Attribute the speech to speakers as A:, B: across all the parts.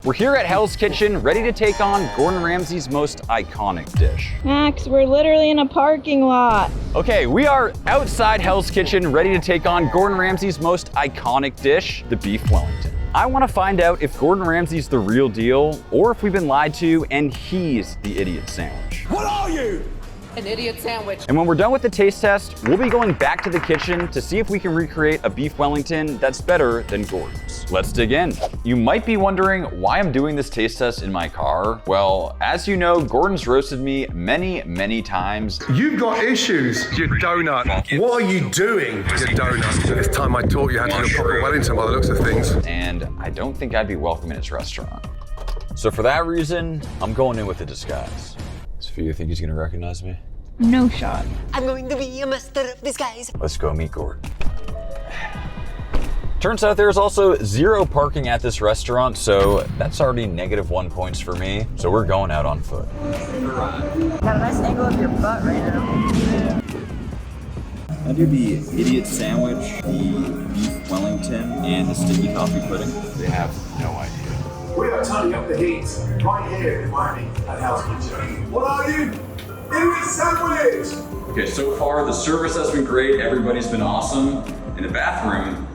A: We're here at Hell's Kitchen, ready to take on Gordon Ramsay's most iconic dish.
B: Max, we're literally in a parking lot.
A: Okay, we are outside Hell's Kitchen, ready to take on Gordon Ramsay's most iconic dish, the Beef Wellington. I want to find out if Gordon Ramsay's the real deal, or if we've been lied to and he's the idiot sandwich.
C: What are you?
D: An idiot sandwich.
A: And when we're done with the taste test, we'll be going back to the kitchen to see if we can recreate a Beef Wellington that's better than Gordon's. Let's dig in. You might be wondering why I'm doing this taste test in my car. Well, as you know, Gordon's roasted me many times.
C: You've got issues, you donut. What are you doing, you donut? It's time I taught you how to do a proper Wellington by the looks of things.
A: And I don't think I'd be welcome in his restaurant. So for that reason, I'm going in with a disguise. Sophia, you think he's gonna recognize me?
B: No shot.
D: I'm going to be a master of disguise.
A: Let's go meet Gordon. Turns out there's also 0 parking at this restaurant, so that's already -1 points for me. So we're going out on foot.
D: Got a nice angle of your butt right now.
A: I do the idiot sandwich, the Beef Wellington, and the sticky coffee pudding. They have no idea.
E: We are turning up the heat right here in Miami at Hell's Kitchen. What are you? Idiot sandwich!
A: Okay, so far the service has been great, everybody's been awesome. In the bathroom,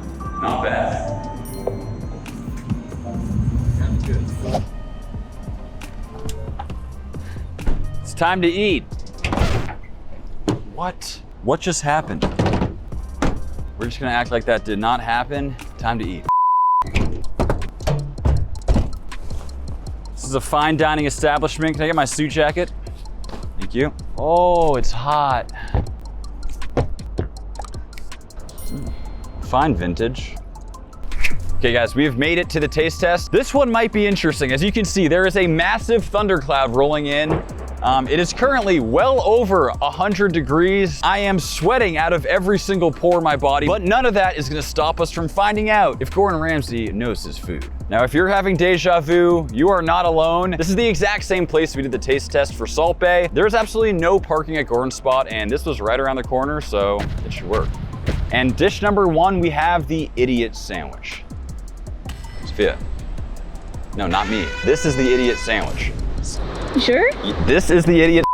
A: not bad. Kind of good. It's time to eat. What? What just happened? We're just gonna act like that did not happen. Time to eat. This is a fine dining establishment. Can I get my suit jacket? Thank you. Oh, it's hot. Fine vintage. Okay guys, we have made it to the taste test. This one might be interesting. As you can see, there is a massive thundercloud rolling in. It is currently well over 100 degrees. I am sweating out of every single pore in my body, but none of that is gonna stop us from finding out if Gordon Ramsay knows his food. Now, if you're having deja vu, you are not alone. This is the exact same place we did the taste test for Salt Bae. There's absolutely no parking at Gordon's spot, and this was right around the corner, so it should work. And dish number 1, we have the idiot sandwich. Sophia. No, not me. This is the idiot sandwich.
B: You sure?
A: This is the idiot.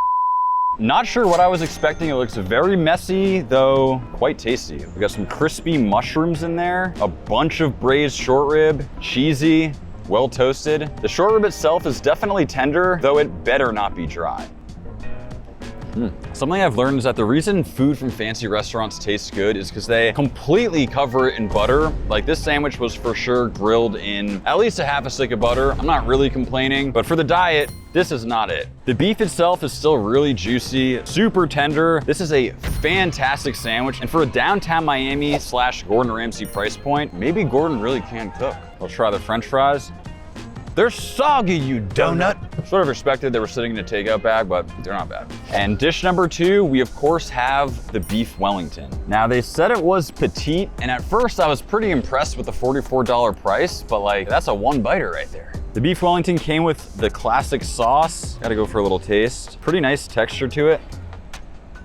A: Not sure what I was expecting. It looks very messy, though quite tasty. We got some crispy mushrooms in there, a bunch of braised short rib, cheesy, well toasted. The short rib itself is definitely tender, though it better not be dry. Something I've learned is that the reason food from fancy restaurants tastes good is because they completely cover it in butter. Like this sandwich was for sure grilled in at least a half a stick of butter. I'm not really complaining, but for the diet, this is not it. The beef itself is still really juicy, super tender. This is a fantastic sandwich. And for a downtown Miami / Gordon Ramsay price point, maybe Gordon really can cook. Let's try the French fries. They're soggy, you donut. Sort of expected they were sitting in a takeout bag, but they're not bad. And dish number 2, we of course have the Beef Wellington. Now they said it was petite, and at first I was pretty impressed with the $44 price, but like that's a 1-biter right there. The Beef Wellington came with the classic sauce. Gotta go for a little taste. Pretty nice texture to it.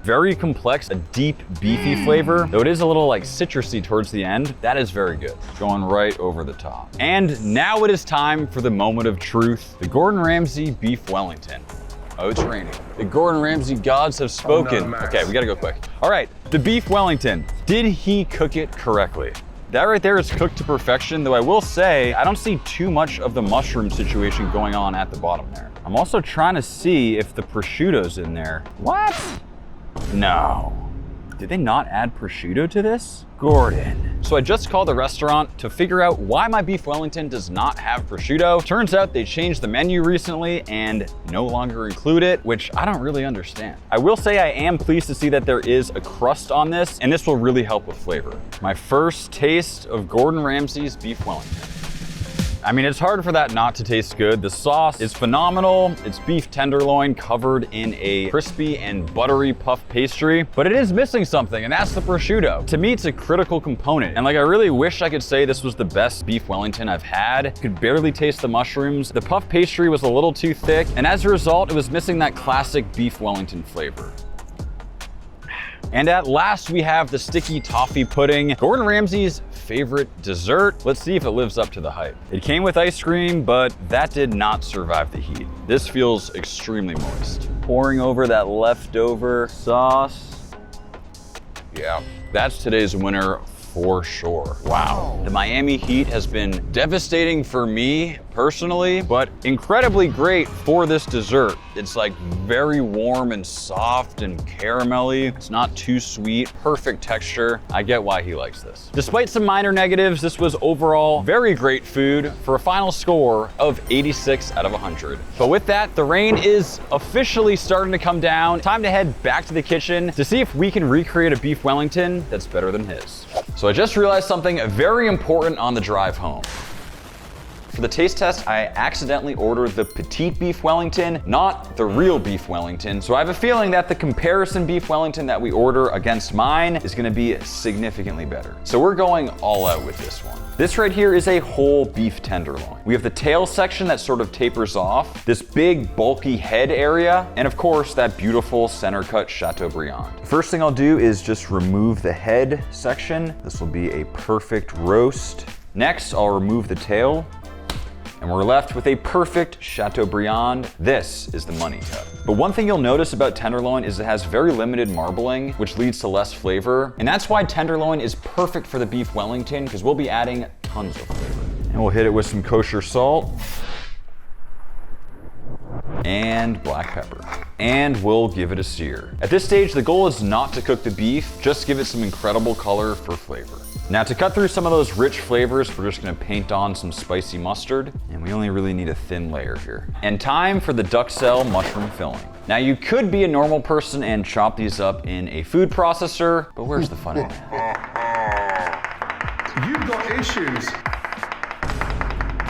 A: Very complex, a deep beefy flavor, though it is a little like citrusy towards the end. That is very good. Going right over the top. And now it is time for the moment of truth, the Gordon Ramsay Beef Wellington. Oh, it's raining. The Gordon Ramsay gods have spoken.
C: Oh, no, Max.
A: Okay, we gotta go quick. All right, the Beef Wellington. Did he cook it correctly? That right there is cooked to perfection, though I will say, I don't see too much of the mushroom situation going on at the bottom there. I'm also trying to see if the prosciutto's in there. What? No. Did they not add prosciutto to this? Gordon. So I just called the restaurant to figure out why my Beef Wellington does not have prosciutto. Turns out they changed the menu recently and no longer include it, which I don't really understand. I will say I am pleased to see that there is a crust on this, and this will really help with flavor. My first taste of Gordon Ramsay's Beef Wellington. I mean, it's hard for that not to taste good. The sauce is phenomenal. It's beef tenderloin covered in a crispy and buttery puff pastry, but it is missing something, and that's the prosciutto. To me, it's a critical component. And like, I really wish I could say this was the best Beef Wellington I've had. Could barely taste the mushrooms. The puff pastry was a little too thick, and as a result, it was missing that classic Beef Wellington flavor. And at last, we have the sticky toffee pudding, Gordon Ramsay's favorite dessert. Let's see if it lives up to the hype. It came with ice cream, but that did not survive the heat. This feels extremely moist. Pouring over that leftover sauce. Yeah, that's today's winner for sure. Wow. The Miami heat has been devastating for me personally, but incredibly great for this dessert. It's like very warm and soft and caramelly. It's not too sweet, perfect texture. I get why he likes this. Despite some minor negatives, this was overall very great food for a final score of 86 out of 100. But with that, the rain is officially starting to come down. Time to head back to the kitchen to see if we can recreate a beef Wellington that's better than his. So I just realized something very important on the drive home. For the taste test, I accidentally ordered the petite beef Wellington, not the real beef Wellington. So I have a feeling that the comparison beef Wellington that we order against mine is gonna be significantly better. So we're going all out with this one. This right here is a whole beef tenderloin. We have the tail section that sort of tapers off, this big bulky head area, and of course that beautiful center cut Chateaubriand. The first thing I'll do is just remove the head section. This will be a perfect roast. Next, I'll remove the tail, and we're left with a perfect Chateaubriand. This is the money cut. But one thing you'll notice about tenderloin is it has very limited marbling, which leads to less flavor. And that's why tenderloin is perfect for the beef Wellington, because we'll be adding tons of flavor. And we'll hit it with some kosher salt and black pepper. And we'll give it a sear. At this stage, the goal is not to cook the beef, just give it some incredible color for flavor. Now to cut through some of those rich flavors, we're just gonna paint on some spicy mustard, and we only really need a thin layer here. And time for the duxelle mushroom filling. Now you could be a normal person and chop these up in a food processor, but where's the fun in that?
C: You've got issues.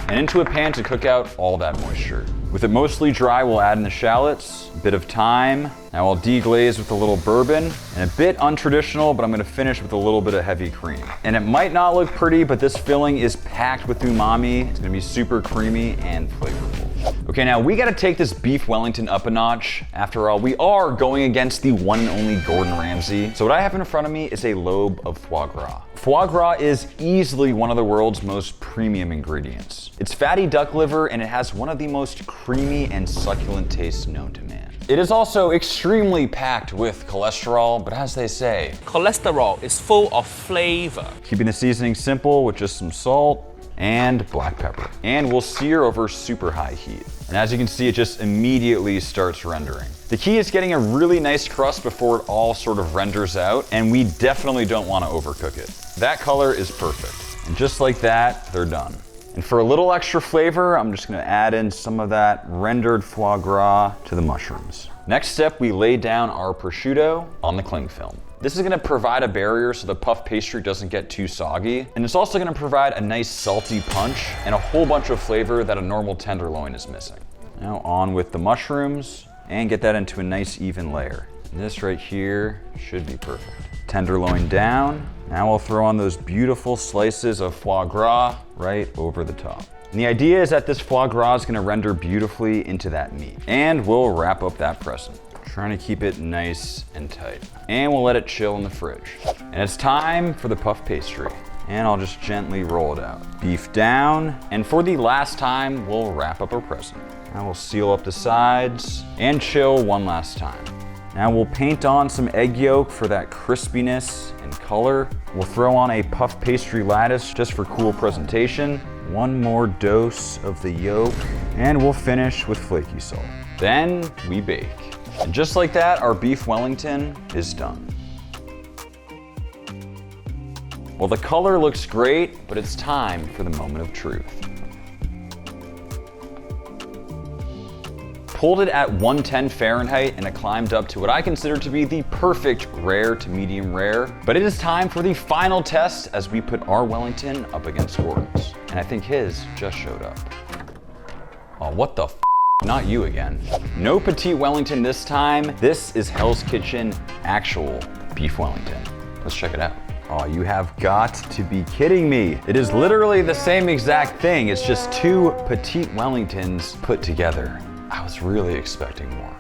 A: And into a pan to cook out all that moisture. With it mostly dry, we'll add in the shallots, a bit of thyme. Now I'll deglaze with a little bourbon, and a bit untraditional, but I'm gonna finish with a little bit of heavy cream. And it might not look pretty, but this filling is packed with umami. It's gonna be super creamy and flavorful. Okay, now we gotta take this beef Wellington up a notch. After all, we are going against the one and only Gordon Ramsay. So what I have in front of me is a lobe of foie gras. Foie gras is easily one of the world's most premium ingredients. It's fatty duck liver, and it has one of the most creamy and succulent tastes known to man. It is also extremely packed with cholesterol, but as they say,
F: cholesterol is full of flavor.
A: Keeping the seasoning simple with just some salt and black pepper. And we'll sear over super high heat. And as you can see, it just immediately starts rendering. The key is getting a really nice crust before it all sort of renders out, and we definitely don't want to overcook it. That color is perfect. And just like that, they're done. And for a little extra flavor, I'm just gonna add in some of that rendered foie gras to the mushrooms. Next step, we lay down our prosciutto on the cling film. This is gonna provide a barrier so the puff pastry doesn't get too soggy. And it's also gonna provide a nice salty punch and a whole bunch of flavor that a normal tenderloin is missing. Now on with the mushrooms and get that into a nice even layer. And this right here should be perfect. Tenderloin down. Now we'll throw on those beautiful slices of foie gras right over the top. And the idea is that this foie gras is gonna render beautifully into that meat. And we'll wrap up that present. Trying to keep it nice and tight. And we'll let it chill in the fridge. And it's time for the puff pastry. And I'll just gently roll it out. Beef down. And for the last time, we'll wrap up our present. Now we'll seal up the sides and chill one last time. Now we'll paint on some egg yolk for that crispiness and color. We'll throw on a puff pastry lattice just for cool presentation. One more dose of the yolk, and we'll finish with flaky salt. Then we bake. And just like that, our beef Wellington is done. Well, the color looks great, but it's time for the moment of truth. Pulled it at 110 Fahrenheit, and it climbed up to what I consider to be the perfect rare to medium rare. But it is time for the final test as we put our Wellington up against Gordon's. And I think his just showed up. Oh, what the f? Not you again. No petite Wellington this time. This is Hell's Kitchen actual beef Wellington. Let's check it out. Oh, you have got to be kidding me. It is literally the same exact thing. It's just two petite Wellingtons put together. I was really expecting more.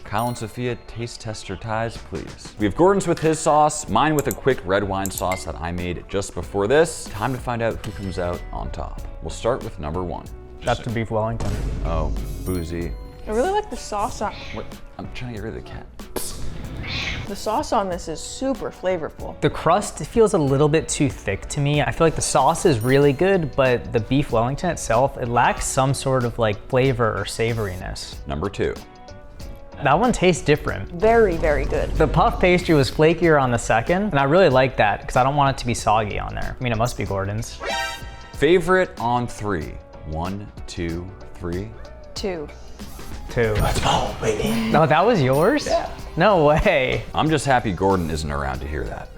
A: Kyle and Sophia, taste tester ties, please. We have Gordon's with his sauce, mine with a quick red wine sauce that I made just before this. Time to find out who comes out on top. We'll start with number 1.
G: That's the Beef Wellington.
A: Oh, boozy.
H: I really like the sauce on.
A: What? I'm trying to get rid of the cat.
H: The sauce on this is super flavorful.
G: The crust feels a little bit too thick to me. I feel like the sauce is really good, but the Beef Wellington itself, it lacks some sort of like flavor or savoriness.
A: Number 2.
G: That one tastes different.
H: Very, very good.
G: The puff pastry was flakier on the second, and I really like that because I don't want it to be soggy on there. I mean, it must be Gordon's.
A: Favorite on 3. 1, 2, 3.
H: 2.
G: 2. Let's go, baby. No, that was yours? Yeah. No way.
A: I'm just happy Gordon isn't around to hear that.